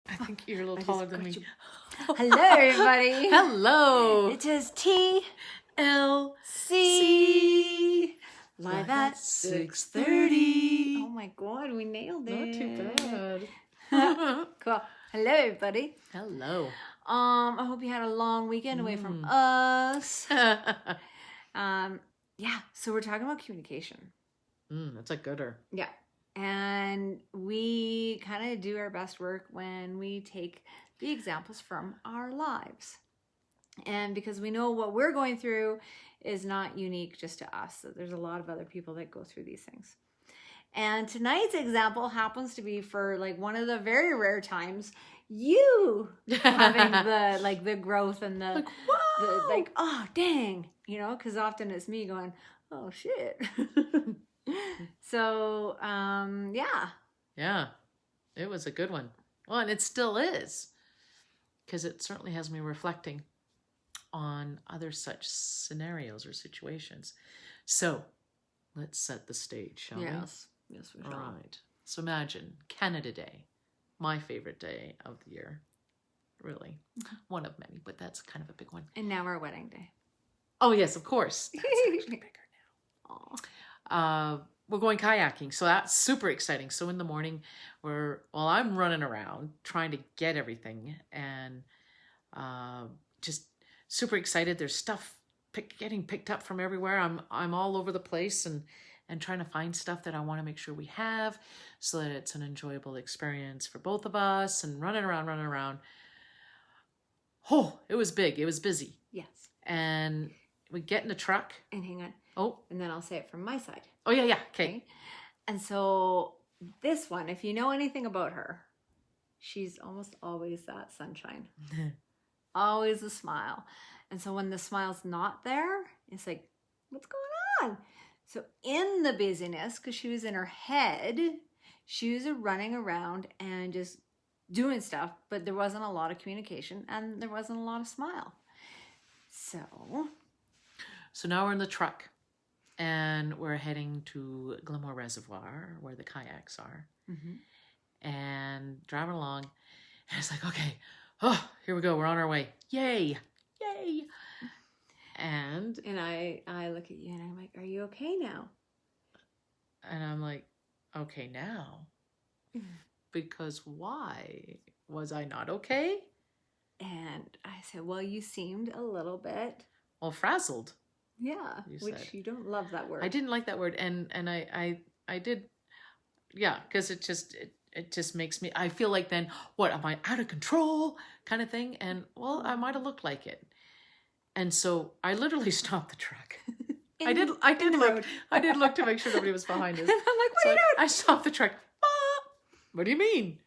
I think you're a little taller than me. Hello, everybody. Hello. It is TLC live at 6:30. Oh my God, we nailed it. Not too bad. Cool. Hello, everybody. Hello. I hope you had a long weekend away from us. Yeah. So we're talking about communication. That's a gooder. Yeah. And we kind of do our best work when we take the examples from our lives. And because we know what we're going through is not unique just to us. So there's a lot of other people that go through these things. And tonight's example happens to be for like one of the very rare times you having the growth and the oh dang, because often it's me going, oh shit. So, yeah. Yeah, it was a good one. Well, and it still is, because it certainly has me reflecting on other such scenarios or situations. So, let's set the stage, shall we? Yes, we shall. All right. So imagine Canada Day, my favorite day of the year. Really. One of many, but that's kind of a big one. And now our wedding day. Oh, yes, of course. That's actually bigger now. Aww. We're going kayaking, so that's super exciting. So in the morning, I'm running around trying to get everything, and just super excited. There's stuff getting picked up from everywhere. I'm all over the place and trying to find stuff that I want to make sure we have, so that it's an enjoyable experience for both of us. And running around. Oh, it was big. It was busy. Yes. And we get in the truck. And hang on. Oh. And then I'll say it from my side. Oh, yeah. Okay. And so this one, if you know anything about her, she's almost always that sunshine. Always a smile. And so when the smile's not there, it's like, what's going on? So in the busyness, because she was in her head, she was running around and just doing stuff, but there wasn't a lot of communication and there wasn't a lot of smile. So now we're in the truck. And we're heading to Glenmore Reservoir, where the kayaks are. Mm-hmm. And driving along. And it's like, okay, here we go. We're on our way. Yay. And I look at you and I'm like, are you okay now? And I'm like, okay now? Because why? Was I not okay? And I said, well, you seemed a little bit... Well, frazzled. Yeah, which you don't love that word. I didn't like that word, and I did, yeah, because it just makes me, I feel like then, what, am I out of control kind of thing? And well, I might have looked like it. And so I literally stopped the truck. I did look to make sure nobody was behind us. And I'm like, what are you doing? I stopped the truck. What do you mean?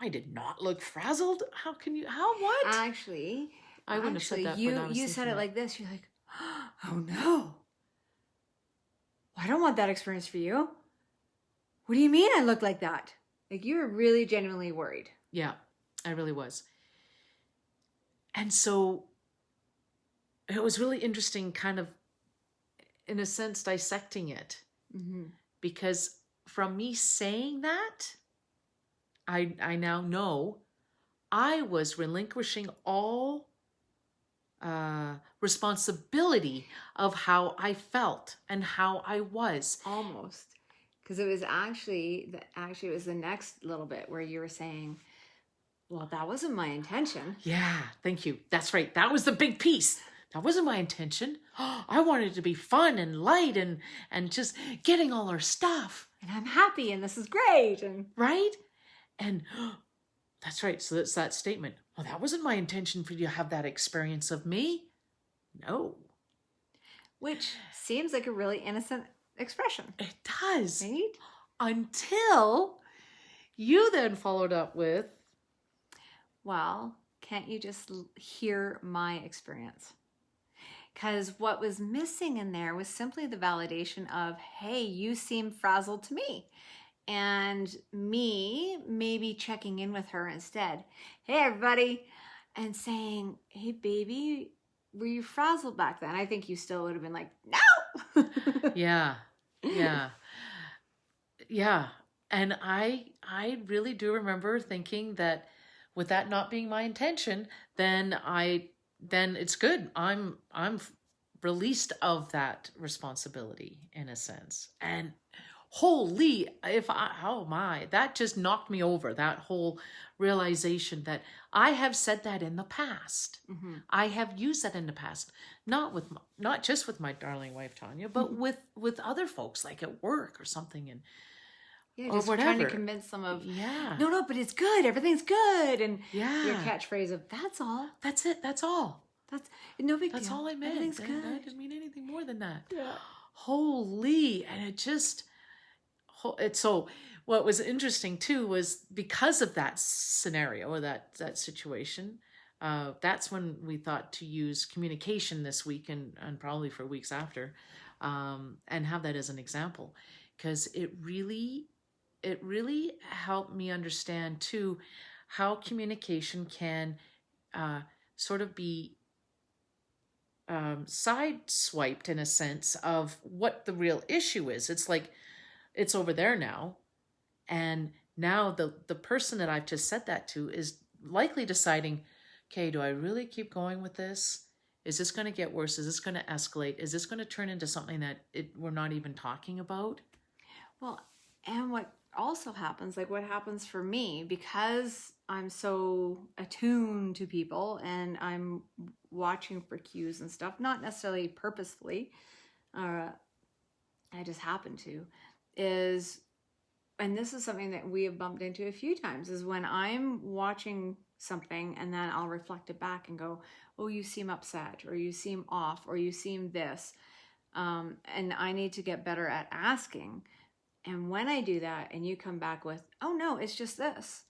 I did not look frazzled. What? Actually, I wouldn't have said that. You said it like this. You're like, oh no. I don't want that experience for you. What do you mean I look like that? Like you were really genuinely worried. Yeah, I really was. And so it was really interesting, kind of, in a sense, dissecting it. Mm-hmm. Because from me saying that, I now know I was relinquishing all responsibility of how I felt and how I was. Almost. Because it was actually it was the next little bit where you were saying, well, that wasn't my intention. Yeah, thank you. That's right. That was the big piece. That wasn't my intention. I wanted it to be fun and light and just getting all our stuff. And I'm happy and this is great. And right? And that's right. So that's that statement. Well, that wasn't my intention for you to have that experience of me. No. Which seems like a really innocent expression. It does. Right? Until you then followed up with, well, can't you just hear my experience? Because what was missing in there was simply the validation of, hey, you seem frazzled to me. And me maybe checking in with her instead. Hey, everybody. And saying, hey, baby, were you frazzled back then? I think you still would have been like, no. Yeah. And I really do remember thinking that with that not being my intention, then it's good. I'm released of that responsibility in a sense. And holy, if I, oh my, that just knocked me over, that whole realization that I have said that in the past. Mm-hmm. I have used that in the past, not just with my darling wife Tanya, but with other folks, like at work or something, and Yeah, or just trying to whatever. convince them of, Yeah. no, but it's good. Everything's good. And Yeah. your catchphrase of, that's all. That's it. That's all. That's no big That's deal. all I meant. Everything's I good. didn't mean anything more than that. Yeah. Holy. And it just, it's so, what was interesting too was because of that scenario or that situation, that's when we thought to use communication this week and probably for weeks after, and have that as an example, because it really helped me understand too how communication can sort of be sideswiped in a sense of what the real issue is. It's like it's over there now, and now the person that I've just said that to is likely deciding, okay, do I really keep going with this? Is this going to get worse? Is this going to escalate? Is this going to turn into something that we're not even talking about? Well, and what also happens, like what happens for me, because I'm so attuned to people and I'm watching for cues and stuff, not necessarily purposefully, I just happen to, is, and this is something that we have bumped into a few times, is when I'm watching something and then I'll reflect it back and go, oh, you seem upset, or you seem off, or you seem this. And I need to get better at asking. And when I do that and you come back with, oh no, it's just this,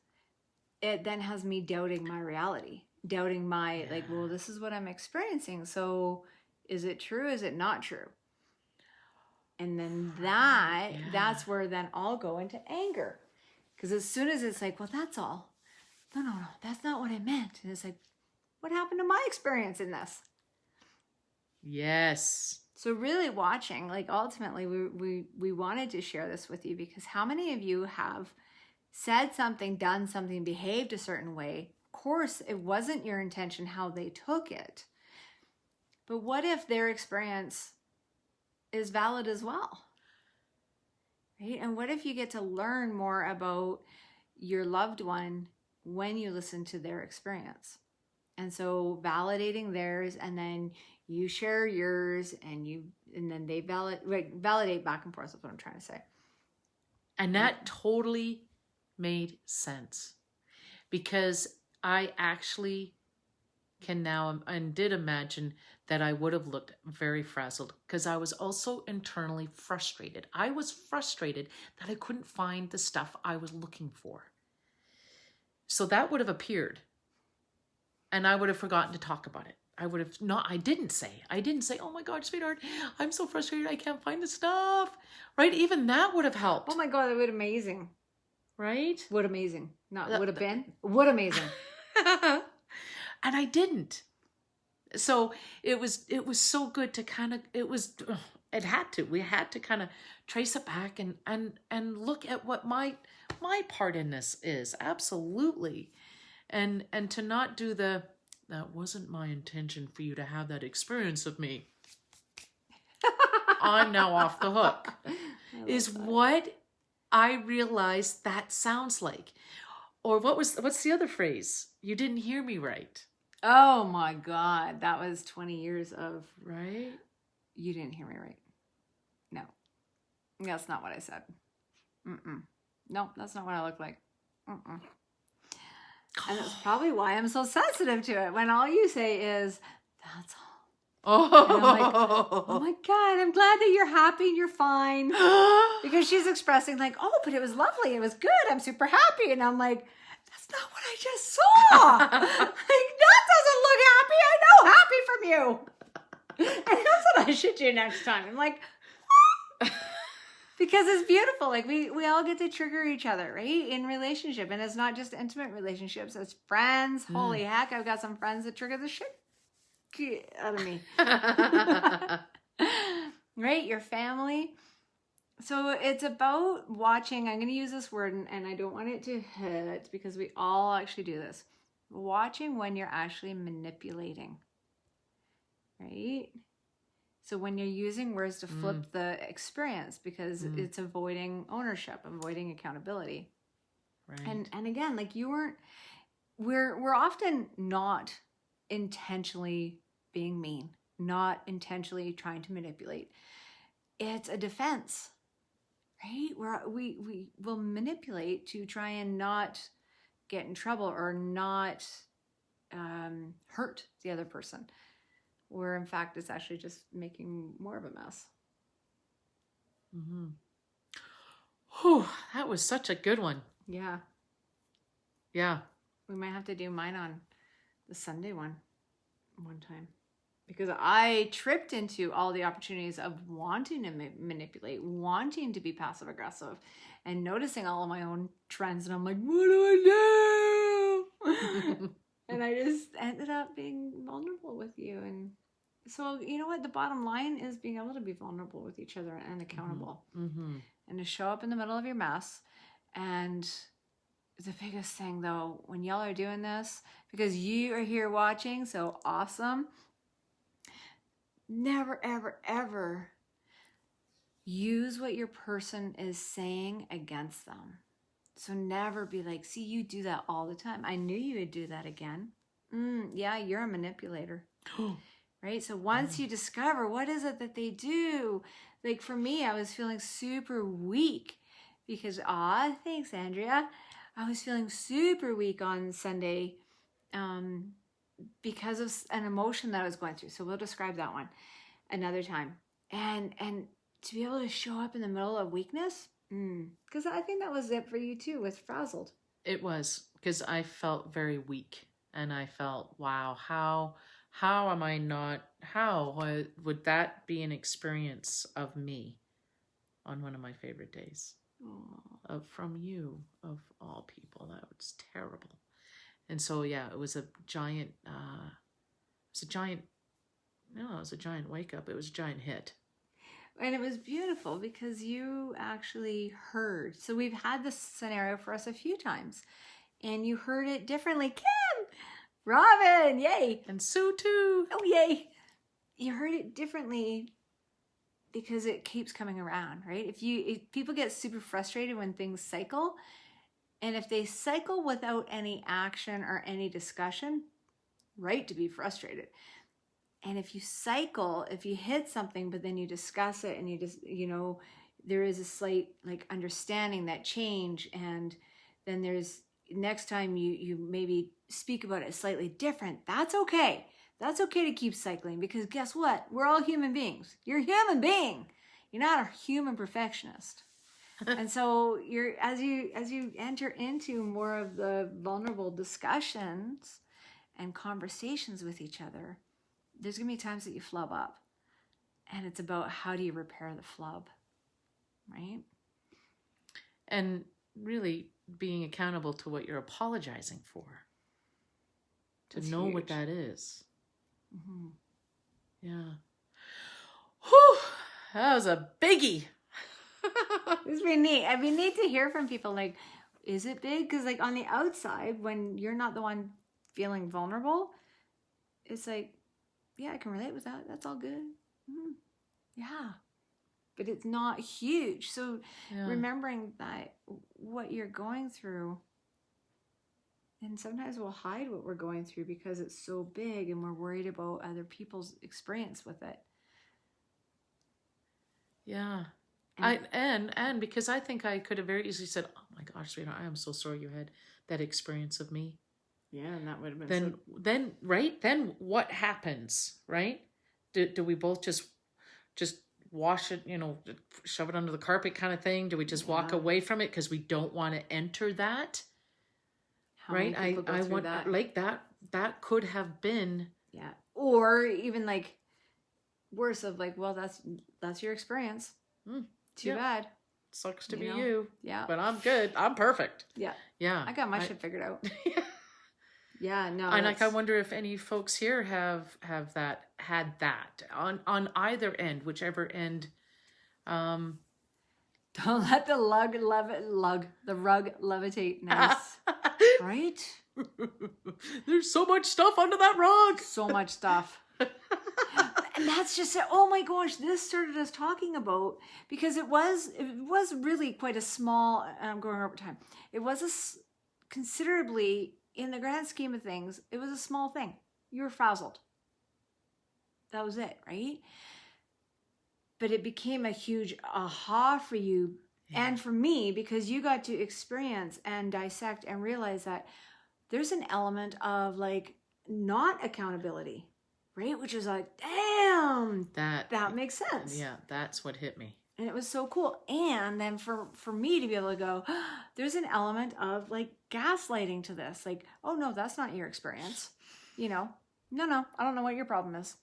it then has me doubting my reality, doubting my, like, well, this is what I'm experiencing. So is it true? Is it not true? And then that's where then I'll go into anger. Because as soon as it's like, well, that's all. No, that's not what I meant. And it's like, what happened to my experience in this? Yes. So really watching, like ultimately we wanted to share this with you because how many of you have said something, done something, behaved a certain way? Of course, it wasn't your intention how they took it. But what if their experience is valid as well? Right? And what if you get to learn more about your loved one when you listen to their experience? And so validating theirs, and then you share yours, and then they validate back and forth. That's what I'm trying to say. And that totally made sense, because I actually can now and did imagine that I would have looked very frazzled, because I was also internally frustrated. I was frustrated that I couldn't find the stuff I was looking for. So that would have appeared, and I would have forgotten to talk about it. I didn't say, oh my God, sweetheart, I'm so frustrated, I can't find the stuff. Right? Even that would have helped. Oh my God, that would amazing. Right? Would amazing. Not would have been. Would amazing. And I didn't. So it was so good to kind of, we had to kind of trace it back and look at what my part in this is. Absolutely. And to not do that wasn't my intention for you to have that experience of me. I'm now off the hook. Is that what I realized that sounds like. Or what's the other phrase? You didn't hear me right. Oh my God. That was 20 years of, right? You didn't hear me right. No. That's not what I said. No, that's not what I look like. And that's probably why I'm so sensitive to it. When all you say is, that's all. And I'm like, oh my God, I'm glad that you're happy and you're fine. Because she's expressing like, oh, but it was lovely. It was good. I'm super happy. And I'm like, that's not what I just saw. Like, that doesn't look happy. I know happy from you. And that's what I should do next time. I'm like, what? Because it's beautiful. Like we all get to trigger each other, right? In relationship. And it's not just intimate relationships. It's friends. Holy heck. I've got some friends that trigger the shit out of me. Right? Your family. So it's about watching. I'm going to use this word, and I don't want it to hit because we all actually do this. Watching when you're actually manipulating, right? So when you're using words to flip the experience because it's avoiding ownership, avoiding accountability. Right. And again, like we're often not intentionally being mean, not intentionally trying to manipulate. It's a defense, right? We will manipulate to try and not get in trouble or not hurt the other person, where in fact it's actually just making more of a mess. Mm-hmm. Whew, that was such a good one. Yeah. Yeah. We might have to do mine on the Sunday one time. Because I tripped into all the opportunities of wanting to manipulate, wanting to be passive aggressive, and noticing all of my own trends. And I'm like, what do I do? And I just ended up being vulnerable with you. And so, you know what? The bottom line is being able to be vulnerable with each other and accountable. Mm-hmm. And to show up in the middle of your mess. And the biggest thing, though, when y'all are doing this, because you are here watching, so awesome. Never, ever, ever use what your person is saying against them. So never be like, see, you do that all the time. I knew you would do that again. Yeah, you're a manipulator. Right? So once you discover what is it that they do, like for me, I was feeling super weak because, thanks, Andrea. I was feeling super weak on Sunday because of an emotion that I was going through. So we'll describe that one another time. And to be able to show up in the middle of weakness, because I think that was it for you too, was frazzled. It was, because I felt very weak, and I felt, wow, how am I not, how would that be an experience of me on one of my favorite days? From you, of all people. That was terrible. And so, yeah, it was a giant, it was a giant wake up. It was a giant hit. And it was beautiful because you actually heard. So we've had this scenario for us a few times, and you heard it differently. Kim, Robin, yay. And Sue too. Oh, yay. You heard it differently because it keeps coming around, right? If people get super frustrated when things cycle, and if they cycle without any action or any discussion, right to be frustrated. And if you cycle, if you hit something, but then you discuss it and you just, there is a slight like understanding that change. And then there's next time you maybe speak about it slightly different. That's okay. That's okay to keep cycling because guess what? We're all human beings. You're a human being. You're not a human perfectionist. And so as you enter into more of the vulnerable discussions and conversations with each other, there's going to be times that you flub up. And it's about how do you repair the flub, right? And really being accountable to what you're apologizing for. To know huge. What that is. Mm-hmm. Yeah. Whew, that was a biggie. This would be neat. It'd be neat to hear from people like, is it big? Because like on the outside, when you're not the one feeling vulnerable, it's like, yeah, I can relate with that. That's all good. Mm-hmm. Yeah. But it's not huge. So remembering that what you're going through, and sometimes we'll hide what we're going through because it's so big and we're worried about other people's experience with it. Yeah. And because I think I could have very easily said, oh my gosh, sweetheart, I am so sorry you had that experience of me. Yeah, and that would have been then what happens, right? Do we both just wash it, shove it under the carpet kind of thing? Do we just walk away from it because we don't want to enter that? Right? I want that. Like that could have been. Yeah. Or even like worse of like, well, that's your experience. Too bad. Sucks to be you. Yeah. But I'm good. I'm perfect. Yeah. Yeah. I got my shit figured out. Yeah, no. And like I wonder if any folks here have had that on either end, whichever end Don't let the the rug levitate. Nice. Right? There's so much stuff under that rug. So much stuff. And that's just it. Oh my gosh, this started us talking about, because it was really quite a small, I'm going over time. It was considerably, in the grand scheme of things, it was a small thing. You were frazzled. That was it, right? But it became a huge aha for you and for me, because you got to experience and dissect and realize that there's an element of like not accountability, right? Which is like, damn, that makes sense. Yeah, that's what hit me. And it was so cool. And then for me to be able to go, there's an element of like gaslighting to this. Like, oh no, that's not your experience. You know, no, I don't know what your problem is.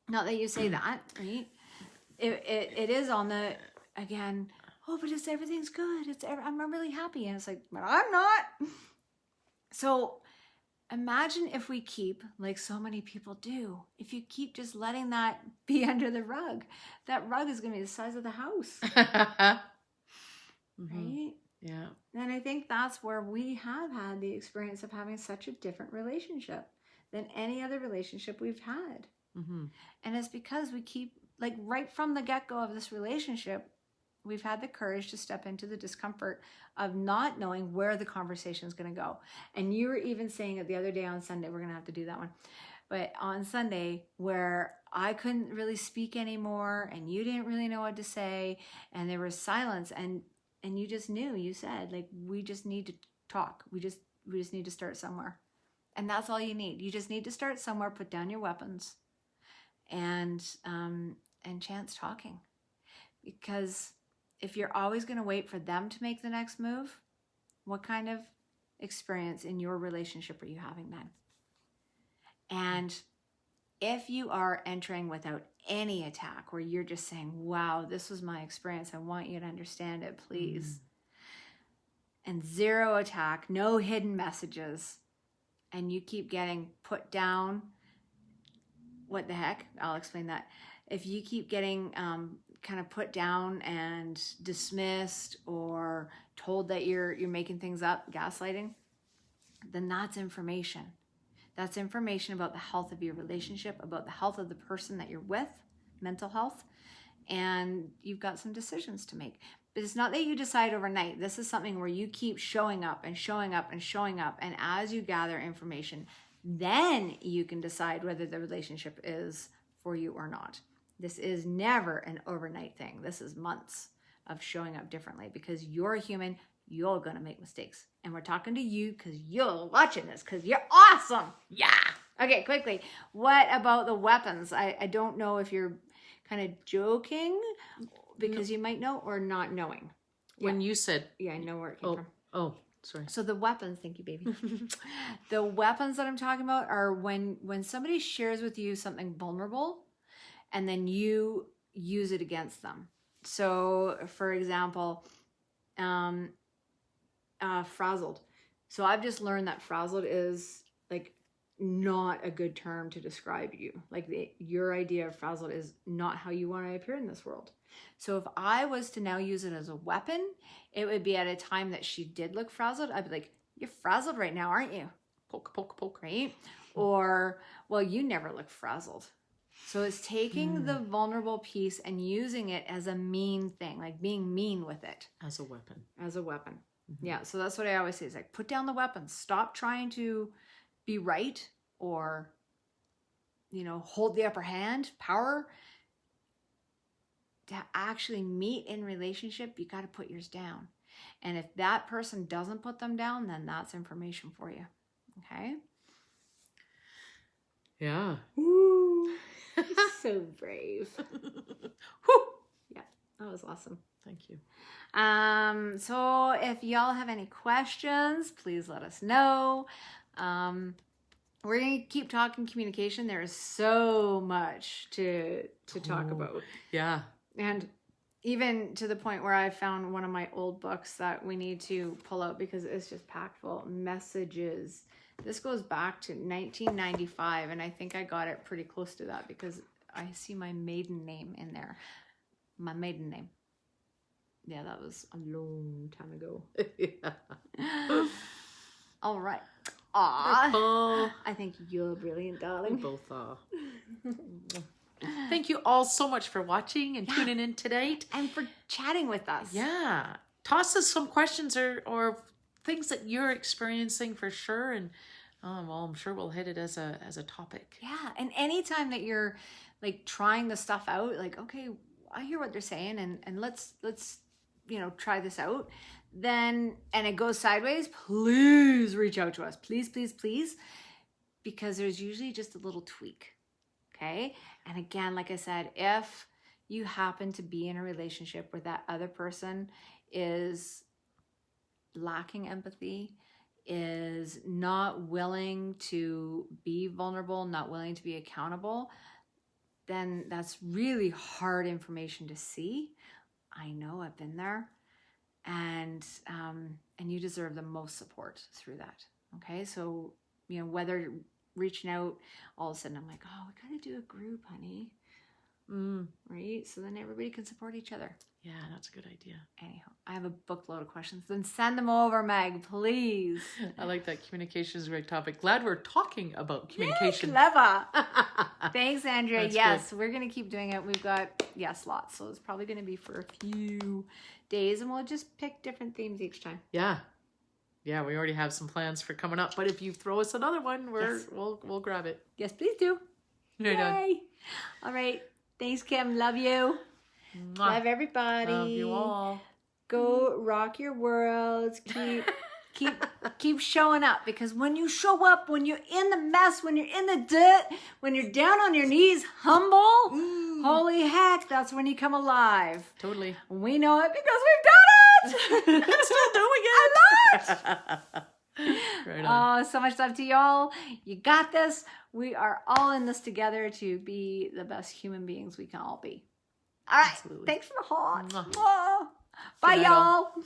Not that you say that, right? It is on the, again, oh, but everything's good. I'm really happy. And it's like, but I'm not. So imagine if we keep, like so many people do, if you keep just letting that be under the rug, that rug is going to be the size of the house. Right? Yeah. And I think that's where we have had the experience of having such a different relationship than any other relationship we've had. Mm-hmm. And it's because we keep, like right from the get-go of this relationship, we've had the courage to step into the discomfort of not knowing where the conversation is going to go. And you were even saying it the other day on Sunday, we're going to have to do that one. But on Sunday, where I couldn't really speak anymore and you didn't really know what to say and there was silence and you just knew, you said, like, we just need to talk. We just need to start somewhere. And that's all you need. You just need to start somewhere, put down your weapons and chance talking. Because if you're always going to wait for them to make the next move, what kind of experience in your relationship are you having then? And if you are entering without any attack, where you're just saying, wow, this was my experience, I want you to understand it, please. And zero attack, no hidden messages, and you keep getting put down, what the heck? I'll explain that. If you keep getting kind of put down and dismissed or told that you're making things up, gaslighting, then that's information. That's information about the health of your relationship, about the health of the person that you're with, mental health, and you've got some decisions to make. But it's not that you decide overnight. This is something where you keep showing up and showing up and showing up, and as you gather information, then you can decide whether the relationship is for you or not. This is never an overnight thing. This is months of showing up differently, because you're a human. You're going to make mistakes. And we're talking to you because you're watching this, because you're awesome. Yeah. Okay, quickly. What about the weapons? I don't know if you're kind of joking because you might know, or not knowing. When you said... Yeah, I know where it came from. Oh, sorry. So the weapons, thank you, baby. The weapons that I'm talking about are when somebody shares with you something vulnerable and then you use it against them. So, for example, frazzled. So I've just learned that frazzled is like not a good term to describe you. Like your idea of frazzled is not how you want to appear in this world. So if I was to now use it as a weapon, it would be at a time that she did look frazzled. I'd be like, you're frazzled right now, aren't you? Poke, poke, poke, right? Or, well, you never look frazzled. So it's taking the vulnerable piece and using it as a mean thing, like being mean with it. As a weapon. As a weapon. Mm-hmm. Yeah, so that's what I always say. Is like, put down the weapons. Stop trying to be right or, hold the upper hand, power. To actually meet in relationship, you got to put yours down. And if that person doesn't put them down, then that's information for you. Okay? Yeah. Woo. So brave. Whew. Yeah, that was awesome. Thank you. So if y'all have any questions, please let us know. We're going to keep talking communication. There is so much to talk about. Yeah. And even to the point where I found one of my old books that we need to pull out because it's just packed full of messages. This goes back to 1995, and I think I got it pretty close to that because I see my maiden name in there. My maiden name. Yeah, that was a long time ago. Yeah. All right. Aw. Oh, I think you're brilliant, we darling. both are. Thank you all so much for watching and tuning in today. And for chatting with us. Yeah. Toss us some questions or things that you're experiencing for sure. And well, I'm sure we'll hit it as a topic. Yeah. And anytime that you're like trying the stuff out, like, okay, I hear what they're saying and let's try this out. Then, and it goes sideways, please reach out to us. Please, please, please. Because there's usually just a little tweak. Okay. And again, like I said, if you happen to be in a relationship where that other person is lacking empathy, is not willing to be vulnerable, not willing to be accountable, then that's really hard information to see. I know, I've been there. And you deserve the most support through that. Okay. So, whether reaching out, all of a sudden I'm like, oh, we got to do a group, honey. Right? So then everybody can support each other. Yeah, that's a good idea. Anyhow, I have a bookload of questions. Then send them over, Meg, please. I like that. Communication is a great topic. Glad we're talking about communication. Clever. Thanks, Andrea. That's yes, we're going to keep doing it. We've got, lots. So it's probably going to be for a few days and we'll just pick different themes each time. Yeah. Yeah, we already have some plans for coming up. But if you throw us another one, we'll grab it. Yes, please do. Right on. Yay. All right. Thanks, Kim. Love you. Mwah. Love everybody. Love you all. Go rock your worlds. Keep showing up, because when you show up, when you're in the mess, when you're in the dirt, when you're down on your knees, humble, holy heck, that's when you come alive. Totally. We know it because we've done it. Still doing it. A lot. Right on. Oh, so much love to y'all. You got this. We are all in this together to be the best human beings we can all be. All right. Absolutely. Thanks for the heart. Mwah. Mwah. Bye, Good night, all. y'all.